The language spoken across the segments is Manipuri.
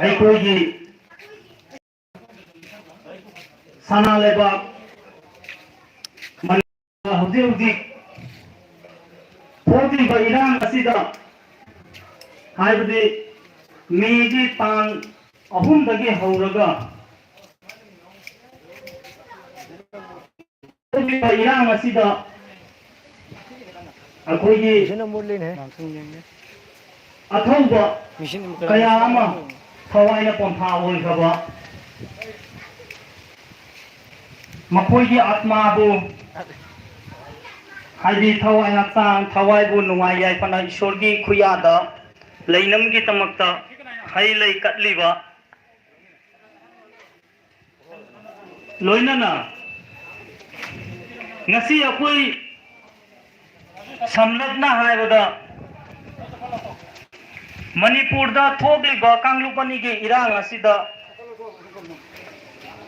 ꯑꯩꯈꯣꯏꯒꯤ ꯁꯅꯥ ꯂꯩꯕꯥꯛ ꯍꯧꯖꯤꯛ ꯍꯧꯖꯤꯛ ꯊꯣꯛꯂꯤꯕ ꯏꯔꯥꯡ ꯑꯁꯤꯗ ꯍꯥꯏꯕꯗꯤ ꯃꯦꯒꯤ ꯇꯥꯡ 3 ꯍꯧꯔꯒ ꯊꯣꯛꯂꯤꯕ ꯏꯔꯥꯡ ꯑꯁꯤꯗ ꯑꯩꯈꯣꯏꯒꯤ ꯑꯊꯧꯕ ꯀꯌꯥ ꯑꯃ ꯊꯋꯥꯏꯅ ꯄꯣꯟꯊꯥ ꯑꯣꯏꯈ꯭ꯔꯕ ꯃꯈꯣꯏꯒꯤ ꯑꯥत्माꯕꯨ ꯍꯥꯏꯗꯤ ꯊꯋꯥꯏ ꯍꯛꯆꯥꯡ ꯊꯋꯥꯏꯕꯨ ꯅꯨꯡꯉꯥꯏ ꯌꯥꯏꯐꯅ ꯏꯁꯣꯔꯒꯤ ꯈꯨꯌꯥꯗ ꯂꯩꯅꯝꯒꯤꯗꯃꯛꯇ ꯍꯩ ꯂꯩ ꯀꯠꯂꯤꯕ ꯂꯣꯏꯅꯅ ngasi akoi samlatna haibada manipurda thokliba kanglupani gi irang asida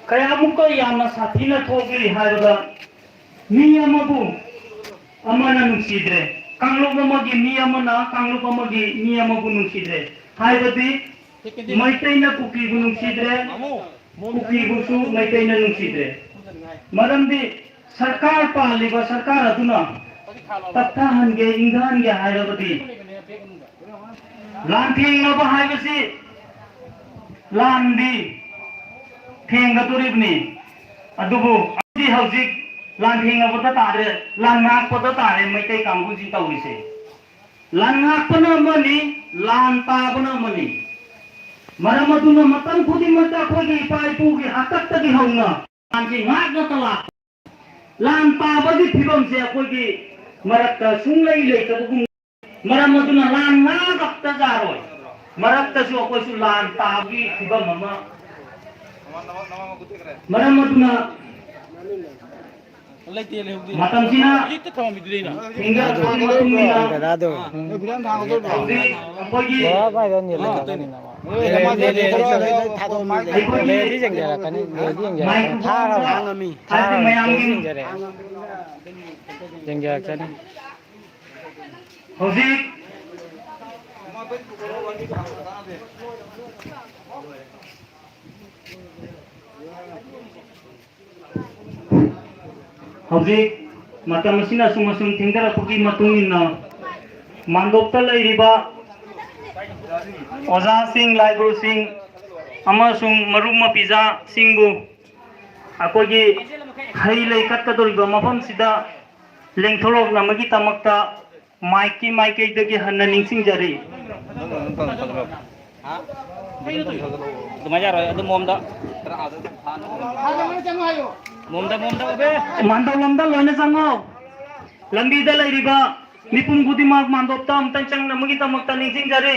kayamuka yamna sathina thokli haibada mi amabu amana nungsidre kanglupamagi mi amana kanglupamagi mi amabu nungsidre haibadi maitaina kuki bu nungsidre kuki busu maitaina nungsidre maramdi सरकार पालिबा सरकार अदुना तत्ता हनगे इंगानगे हायरबदी लांथेंगबा हायबसी लांदी थेंगतुरिबनी अदुबु अदि हौजिक लांथेंगबदा तारे लांनाकपदा तारे मैतै कांगुजी तौरिसे लांनाकपना मनी लांताबना मनी मरमदुना मतन खुदिमता खोगी पाइपुगी हतक्तगी हौना लांथि ngakna तला lan tabagi phibam se akoi marakta sunglai leitagum maram aduna lan na dakta jaroi marakta su akoi su lan tabagi phibam ama maram aduna matam sina hingga matumina dado akoi Hauzik matam asina sumasum thingdara puki matungina mandopta leiriba oza sing laibru sing amasung maruma pizza singbu akogi hai lei katkadoriba mafam sida lengtholok namagi tamakta maiki dagi hanna ningsing jari Dumajar adu momda obe mandolomda loine sango lambida leiriba nipum gudimak mandopta amtancang namagi tamakta ningsing jari